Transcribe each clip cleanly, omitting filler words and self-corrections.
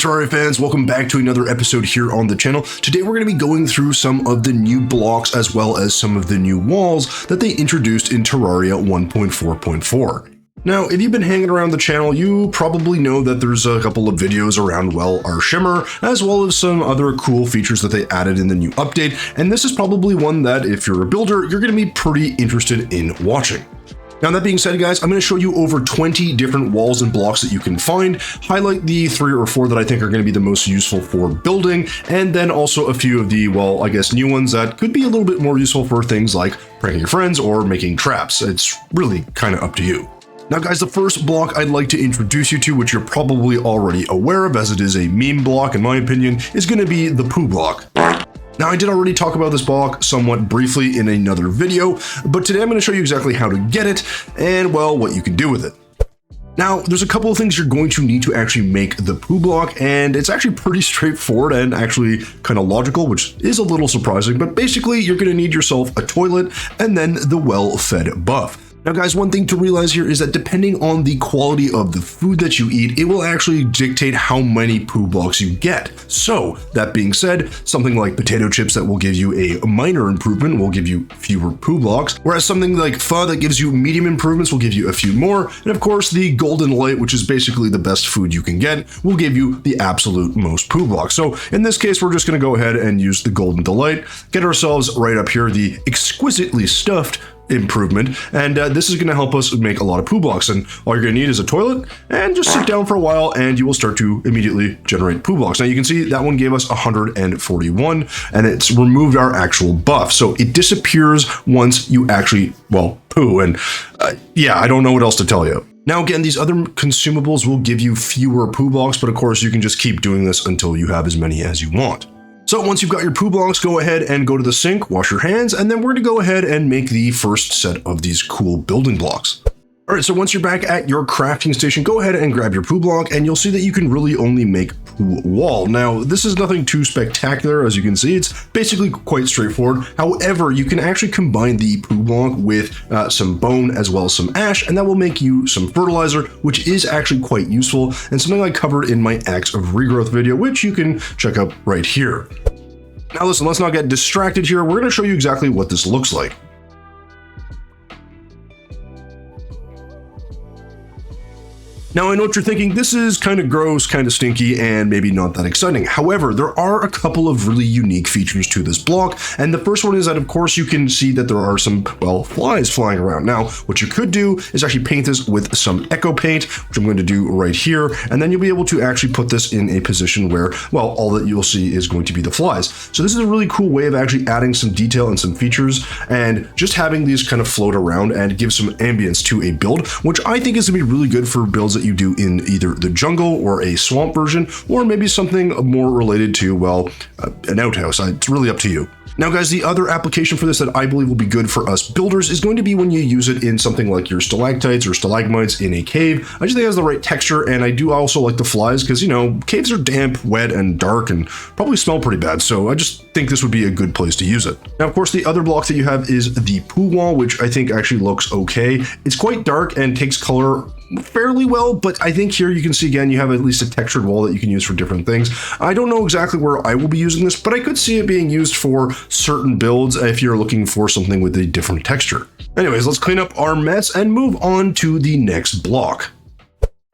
Terraria fans, welcome back to another episode here on the channel. Today we're going to be going through some of the new blocks as well as some of the new walls that they introduced in Terraria 1.4.4. Now, if you've been hanging around the channel, you probably know that there's a couple of videos around, well, our shimmer, as well as some other cool features that they added in the new update, and this is probably one that, if you're a builder, you're going to be pretty interested in watching. Now, that being said, guys, I'm going to show you over 20 different walls and blocks that you can find, highlight the 3 or 4 that I think are going to be the most useful for building, and then also a few of the, well, I guess new ones that could be a little bit more useful for things like pranking your friends or making traps. It's really kind of up to you. Now, guys, the first block I'd like to introduce you to, which you're probably already aware of as it is a meme block, in my opinion, is going to be the poo block. Now, I did already talk about this block somewhat briefly in another video, but today I'm going to show you exactly how to get it and, well, what you can do with it. Now, there's a couple of things you're going to need to actually make the poo block, and it's actually pretty straightforward and actually kind of logical, which is a little surprising, but basically you're going to need yourself a toilet and then the well-fed buff. Now, guys, one thing to realize here is that depending on the quality of the food that you eat, it will actually dictate how many poo blocks you get. So, that being said, something like potato chips that will give you a minor improvement will give you fewer poo blocks, whereas something like pho that gives you medium improvements will give you a few more, and of course, the golden light, which is basically the best food you can get, will give you the absolute most poo blocks. So, in this case, we're just going to go ahead and use the golden delight, get ourselves right up here, the exquisitely stuffed improvement, and this is going to help us make a lot of poo blocks, and all you're going to need is a toilet and just sit down for a while and you will start to immediately generate poo blocks. Now you can see that one gave us 141 and it's removed our actual buff, so it disappears once you actually, well, poo, and yeah, I don't know what else to tell you. Now again, these other consumables will give you fewer poo blocks, but of course you can just keep doing this until you have as many as you want. So once you've got your poo blocks, go ahead and go to the sink, wash your hands, and then we're going to go ahead and make the first set of these cool building blocks. All right, so once you're back at your crafting station, go ahead and grab your poo block, and you'll see that you can really only make poo wall. Now, this is nothing too spectacular, as you can see. It's basically quite straightforward. However, you can actually combine the poo block with some bone as well as some ash, and that will make you some fertilizer, which is actually quite useful, and something I covered in my Acts of Regrowth video, which you can check out right here. Now listen, let's not get distracted here. We're going to show you exactly what this looks like. Now, I know what you're thinking, this is kind of gross, kind of stinky, and maybe not that exciting. However, there are a couple of really unique features to this block, and the first one is that, of course, you can see that there are some, well, flies flying around. Now, what you could do is actually paint this with some echo paint, which I'm going to do right here, and then you'll be able to actually put this in a position where, well, all that you'll see is going to be the flies. So this is a really cool way of actually adding some detail and some features, and just having these kind of float around and give some ambience to a build, which I think is going to be really good for builds that you do in either the jungle or a swamp version, or maybe something more related to, well, an outhouse. It's really up to you. Now, guys, the other application for this that I believe will be good for us builders is going to be when you use it in something like your stalactites or stalagmites in a cave. I just think it has the right texture, and I do also like the flies because, you know, caves are damp, wet, and dark, and probably smell pretty bad, so I just think this would be a good place to use it. Now, of course, the other block that you have is the poo wall, which I think actually looks okay. It's quite dark and takes color fairly well, but I think here you can see again, you have at least a textured wall that you can use for different things. I don't know exactly where I will be using this, but I could see it being used for certain builds if you're looking for something with a different texture. Anyways, let's clean up our mess and move on to the next block.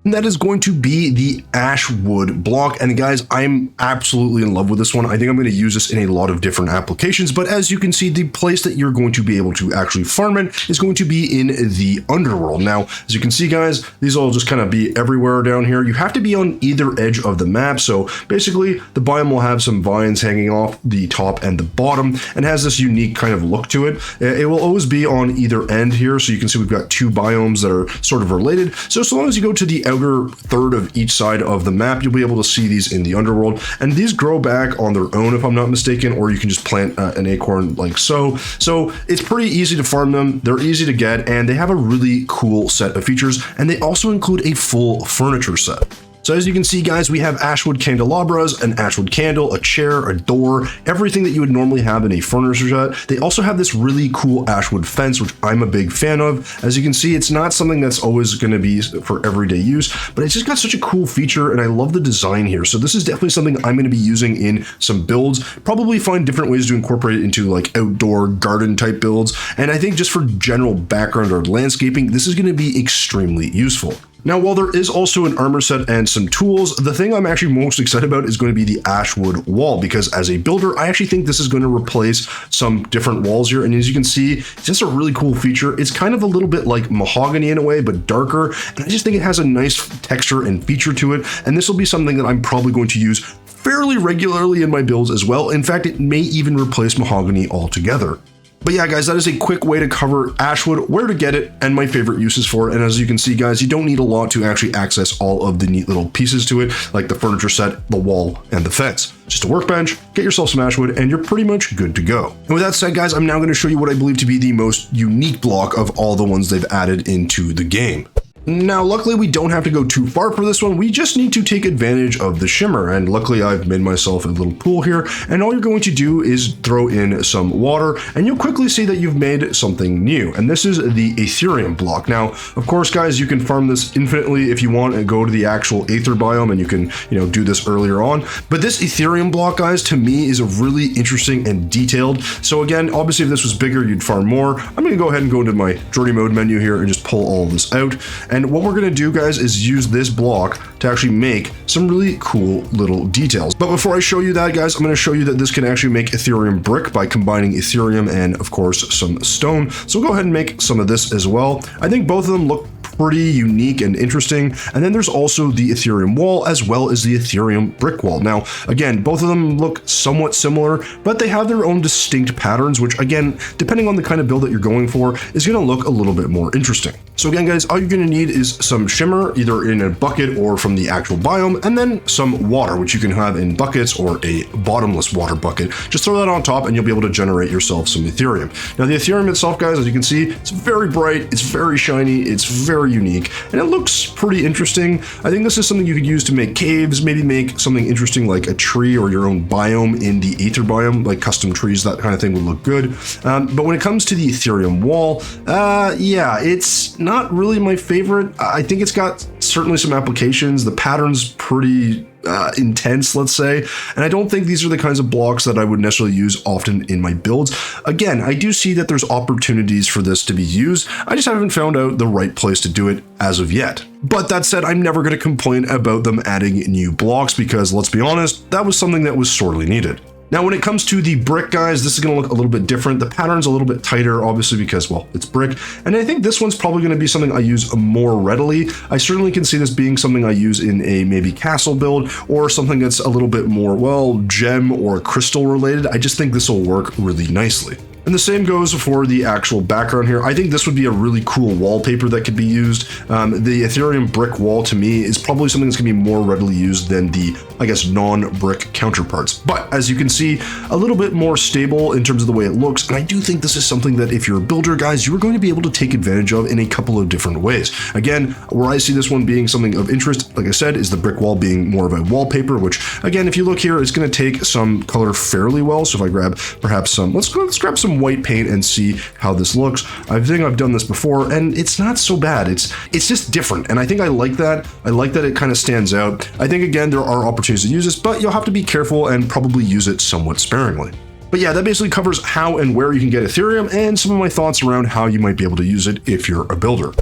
And that is going to be the ash wood block. And guys, I'm absolutely in love with this one. I think I'm going to use this in a lot of different applications, but as you can see, the place that you're going to be able to actually farm it is going to be in the underworld. Now, as you can see, guys, these will just kind of be everywhere down here. You have to be on either edge of the map. So basically the biome will have some vines hanging off the top and the bottom and has this unique kind of look to it. It will always be on either end here. So you can see we've got 2 biomes that are sort of related. So long as you go to the outer third of each side of the map, you'll be able to see these in the underworld, and these grow back on their own if I'm not mistaken, or you can just plant an acorn like so. So it's pretty easy to farm them, they're easy to get, and they have a really cool set of features, and they also include a full furniture set. So as you can see, guys, we have ashwood candelabras, an ashwood candle, a chair, a door, everything that you would normally have in a furniture set. They also have this really cool ashwood fence, which I'm a big fan of. As you can see, it's not something that's always going to be for everyday use, but it's just got such a cool feature, and I love the design here. So this is definitely something I'm going to be using in some builds, probably find different ways to incorporate it into like outdoor garden type builds. And I think just for general background or landscaping, this is going to be extremely useful. Now, while there is also an armor set and some tools, the thing I'm actually most excited about is going to be the ashwood wall, because as a builder, I actually think this is going to replace some different walls here. And as you can see, it's just a really cool feature. It's kind of a little bit like mahogany in a way, but darker. And I just think it has a nice texture and feature to it. And this will be something that I'm probably going to use fairly regularly in my builds as well. In fact, it may even replace mahogany altogether. But yeah, guys, that is a quick way to cover ashwood, where to get it, and my favorite uses for it. And as you can see, guys, you don't need a lot to actually access all of the neat little pieces to it, like the furniture set, the wall, and the fence. Just a workbench, get yourself some ashwood, and you're pretty much good to go. And with that said, guys, I'm now going to show you what I believe to be the most unique block of all the ones they've added into the game. Now, luckily, we don't have to go too far for this one. We just need to take advantage of the shimmer. And luckily, I've made myself a little pool here. And all you're going to do is throw in some water, and you'll quickly see that you've made something new. And this is the Aetherium block. Now, of course, guys, you can farm this infinitely if you want and go to the actual Aether biome, and you can, do this earlier on. But this Aetherium block, guys, to me is a really interesting and detailed. So again, obviously, if this was bigger, you'd farm more. I'm going to go ahead and go into my journey mode menu here and just pull all of this out. And what we're going to do, guys, is use this block to actually make some really cool little details. But before I show you that, guys, I'm going to show you that this can actually make Aetherium brick by combining Aetherium and, of course, some stone. So we'll go ahead and make some of this as well. I think both of them look pretty unique and interesting. And then there's also the Aetherium wall as well as the Aetherium brick wall. Now, again, both of them look somewhat similar, but they have their own distinct patterns, which again, depending on the kind of build that you're going for, is going to look a little bit more interesting. So again, guys, all you're going to need is some shimmer, either in a bucket or from the actual biome, and then some water, which you can have in buckets or a bottomless water bucket. Just throw that on top and you'll be able to generate yourself some Aetherium. Now, the Aetherium itself, guys, as you can see, it's very bright, it's very shiny, it's very unique, and it looks pretty interesting. I think this is something you could use to make caves, maybe make something interesting like a tree or your own biome in the Aether biome, like custom trees, that kind of thing would look good. But when it comes to the Aetherium wall, yeah, it's not really my favorite. I think it's got certainly some applications. The pattern's pretty intense, let's say, and I don't think these are the kinds of blocks that I would necessarily use often in my builds. Again, I do see that there's opportunities for this to be used. I just haven't found out the right place to do it as of yet. But that said, I'm never going to complain about them adding new blocks, because let's be honest, that was something that was sorely needed. Now, when it comes to the brick, guys, this is going to look a little bit different. The pattern's a little bit tighter, obviously, because, well, it's brick. And I think this one's probably going to be something I use more readily. I certainly can see this being something I use in a maybe castle build, or something that's a little bit more, well, gem or crystal related. I just think this will work really nicely. And the same goes for the actual background here. I think this would be a really cool wallpaper that could be used. The Aetherium brick wall, to me, is probably something that's going to be more readily used than the, I guess, non-brick counterparts. But as you can see, a little bit more stable in terms of the way it looks. And I do think this is something that if you're a builder, guys, you're going to be able to take advantage of in a couple of different ways. Again, where I see this one being something of interest, like I said, is the brick wall being more of a wallpaper, which, again, if you look here, it's going to take some color fairly well. So if I grab perhaps some, let's grab some white paint and see how this looks. I think I've done this before, and it's not so bad. It's just different, and I think I like that. I like that it kind of stands out. I think, again, there are opportunities to use this, but you'll have to be careful and probably use it somewhat sparingly. But yeah, that basically covers how and where you can get Aetherium, and some of my thoughts around how you might be able to use it if you're a builder.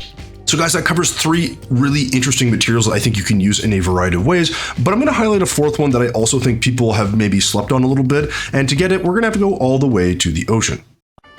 So guys, that covers 3 really interesting materials that I think you can use in a variety of ways, but I'm going to highlight a 4th one that I also think people have maybe slept on a little bit, and to get it, we're going to have to go all the way to the ocean.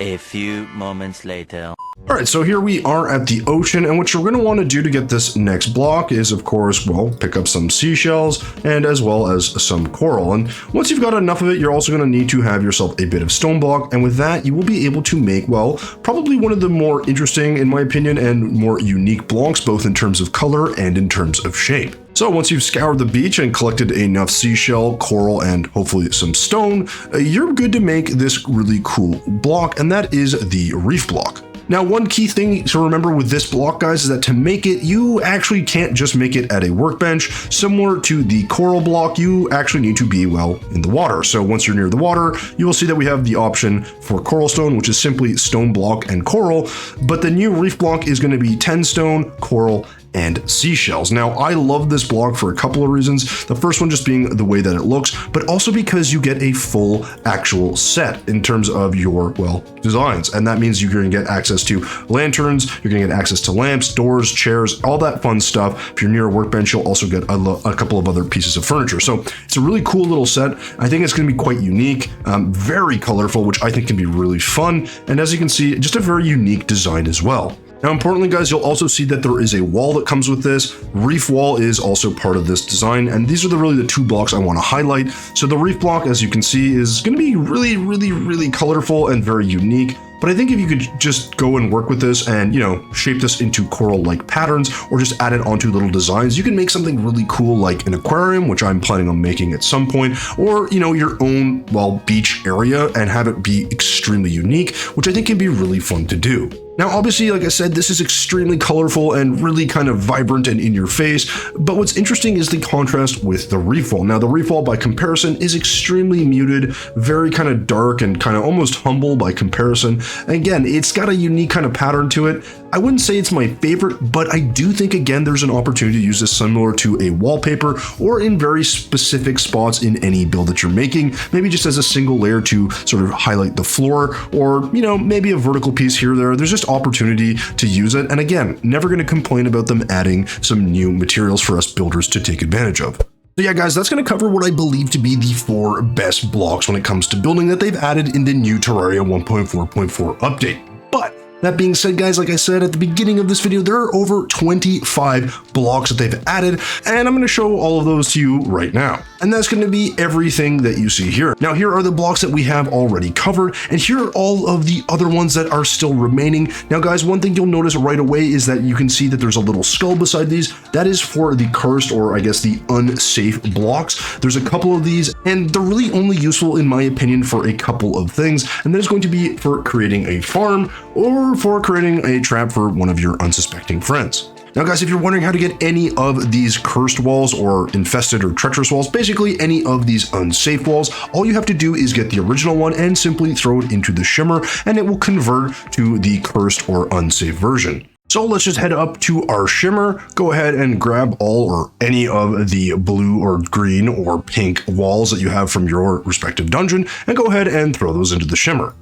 A few moments later. All right, so here we are at the ocean, and what you're going to want to do to get this next block is, of course, well, pick up some seashells and as well as some coral. And once you've got enough of it, you're also going to need to have yourself a bit of stone block, and with that, you will be able to make, well, probably one of the more interesting, in my opinion, and more unique blocks, both in terms of color and in terms of shape. So once you've scoured the beach and collected enough seashell, coral, and hopefully some stone, you're good to make this really cool block, and that is the reef block. Now, one key thing to remember with this block, guys, is that to make it, you actually can't just make it at a workbench. Similar to the coral block, you actually need to be, well, in the water. So once you're near the water, you will see that we have the option for coral stone, which is simply stone block and coral, but the new reef block is going to be 10 stone, coral, and seashells. Now, I love this block for a couple of reasons. The first one just being the way that it looks, but also because you get a full actual set in terms of your, well, designs. And that means you're going to get access to lanterns, you're going to get access to lamps, doors, chairs, all that fun stuff. If you're near a workbench, you'll also get a couple of other pieces of furniture. So it's a really cool little set. I think it's going to be quite unique, very colorful, which I think can be really fun. And as you can see, just a very unique design as well. Now, importantly, guys, you'll also see that there is a wall that comes with this. Reef wall is also part of this design, and these are really the two blocks I want to highlight. So the reef block, as you can see, is going to be really colorful and very unique. But I think if you could just go and work with this and, shape this into coral-like patterns or just add it onto little designs, you can make something really cool like an aquarium, which I'm planning on making at some point, or, your own, well, beach area and have it be extremely unique, which I think can be really fun to do. Now, obviously, like I said, this is extremely colorful and really kind of vibrant and in your face, but what's interesting is the contrast with the reef wall. Now, the reef wall by comparison is extremely muted, very kind of dark and kind of almost humble by comparison. Again, it's got a unique kind of pattern to it. I wouldn't say it's my favorite, but I do think, again, there's an opportunity to use this similar to a wallpaper or in very specific spots in any build that you're making, maybe just as a single layer to sort of highlight the floor or, maybe a vertical piece here or there. There's just opportunity to use it. And again, never going to complain about them adding some new materials for us builders to take advantage of. So yeah, guys, that's going to cover what I believe to be the 4 best blocks when it comes to building that they've added in the new Terraria 1.4.4 update. But that being said, guys, like I said at the beginning of this video, there are over 25 blocks that they've added, and I'm going to show all of those to you right now. And that's going to be everything that you see here. Now, here are the blocks that we have already covered, and here are all of the other ones that are still remaining. Now, guys, one thing you'll notice right away is that you can see that there's a little skull beside these. That is for the cursed, or I guess the unsafe blocks. There's a couple of these, and they're really only useful, in my opinion, for a couple of things, and that is going to be for creating a farm or for creating a trap for one of your unsuspecting friends. Now, guys, if you're wondering how to get any of these cursed walls or infested or treacherous walls, basically any of these unsafe walls, all you have to do is get the original one and simply throw it into the shimmer, and it will convert to the cursed or unsafe version. So let's just head up to our shimmer, go ahead and grab all or any of the blue or green or pink walls that you have from your respective dungeon, and go ahead and throw those into the shimmer.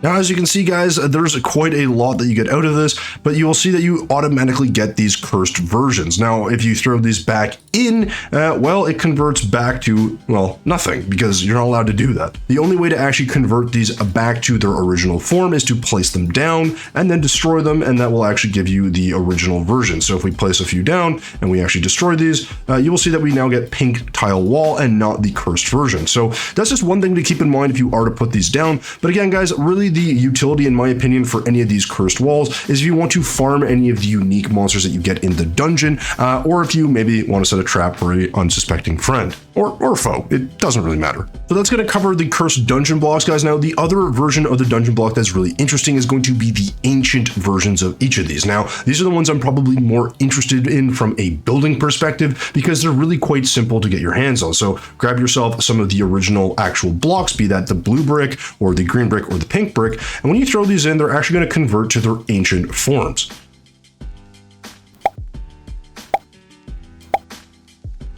Now, as you can see, guys, there's quite a lot that you get out of this, but you will see that you automatically get these cursed versions. Now, if you throw these back in, well, it converts back to, well, nothing, because you're not allowed to do that. The only way to actually convert these back to their original form is to place them down and then destroy them, and that will actually give you the original version. So if we place a few down and we actually destroy these, you will see that we now get pink tile wall and not the cursed version. So that's just one thing to keep in mind if you are to put these down. But again, guys, really the utility, in my opinion, for any of these cursed walls is if you want to farm any of the unique monsters that you get in the dungeon, or if you maybe want to set a trap for an unsuspecting friend or foe. It doesn't really matter. So that's going to cover the cursed dungeon blocks, guys. Now, the other version of the dungeon block that's really interesting is going to be the ancient versions of each of these. Now, these are the ones I'm probably more interested in from a building perspective because they're really quite simple to get your hands on. So grab yourself some of the original actual blocks, be that the blue brick or the green brick or the pink brick, and when you throw these in, they're actually going to convert to their ancient forms.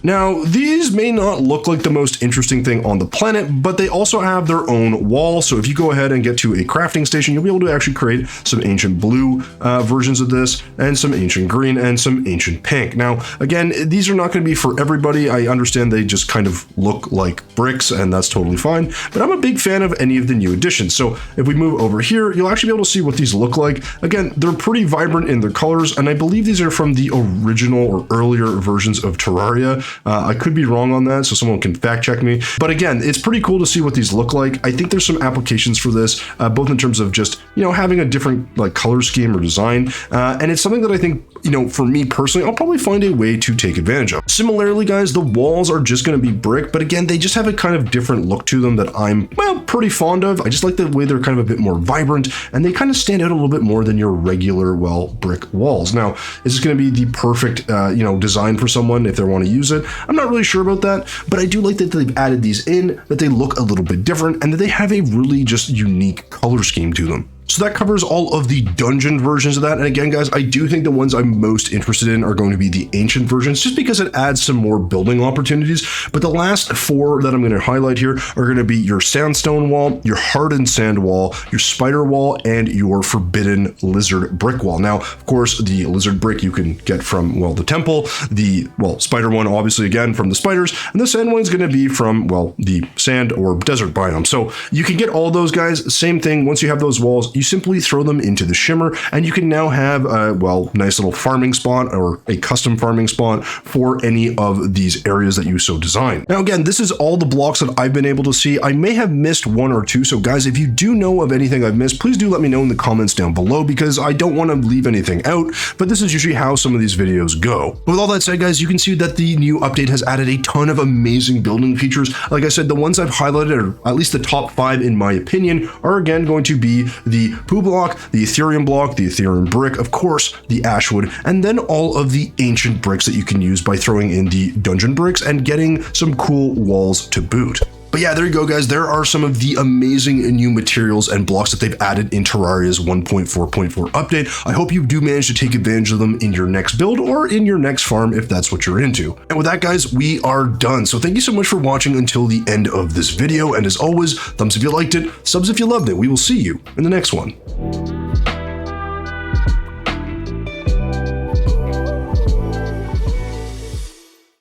Now, these may not look like the most interesting thing on the planet, but they also have their own wall. So if you go ahead and get to a crafting station, you'll be able to actually create some ancient blue versions of this, and some ancient green, and some ancient pink. Now, again, these are not going to be for everybody. I understand they just kind of look like bricks, and that's totally fine. But I'm a big fan of any of the new additions. So if we move over here, you'll actually be able to see what these look like. Again, they're pretty vibrant in their colors, and I believe these are from the original or earlier versions of Terraria. I could be wrong on that, so someone can fact check me. But again, it's pretty cool to see what these look like. I think there's some applications for this, both in terms of just, having a different like color scheme or design. And it's something that I think, for me personally, I'll probably find a way to take advantage of. Similarly, guys, the walls are just going to be brick, but again, they just have a kind of different look to them that I'm, pretty fond of. I just like the way they're kind of a bit more vibrant, and they kind of stand out a little bit more than your regular, brick walls. Now, is this going to be the perfect, design for someone if they want to use it? I'm not really sure about that, but I do like that they've added these in, that they look a little bit different, and that they have a really just unique color scheme to them. So that covers all of the dungeon versions of that. And again, guys, I do think the ones I'm most interested in are going to be the ancient versions, just because it adds some more building opportunities. But the last 4 that I'm going to highlight here are going to be your sandstone wall, your hardened sand wall, your spider wall, and your forbidden lizard brick wall. Now, of course, the lizard brick you can get from, the temple, the, spider one, obviously, again, from the spiders, and the sand one's going to be from, the sand or desert biome. So you can get all those, guys. Same thing. Once you have those walls, you simply throw them into the shimmer, and you can now have a, nice little farming spot or a custom farming spot for any of these areas that you so design. Now, again, this is all the blocks that I've been able to see. I may have missed 1 or 2. So guys, if you do know of anything I've missed, please do let me know in the comments down below, because I don't want to leave anything out, but this is usually how some of these videos go. But with all that said, guys, you can see that the new update has added a ton of amazing building features. Like I said, the ones I've highlighted, or at least the top 5 in my opinion, are again going to be the poo block, the Aetherium block, the Aetherium brick, of course, the ashwood, and then all of the ancient bricks that you can use by throwing in the dungeon bricks and getting some cool walls to boot. But yeah, there you go, guys. There are some of the amazing new materials and blocks that they've added in Terraria's 1.4.4 update. I hope you do manage to take advantage of them in your next build or in your next farm if that's what you're into. And with that, guys, we are done. So thank you so much for watching until the end of this video. And as always, thumbs if you liked it, subs if you loved it. We will see you in the next one.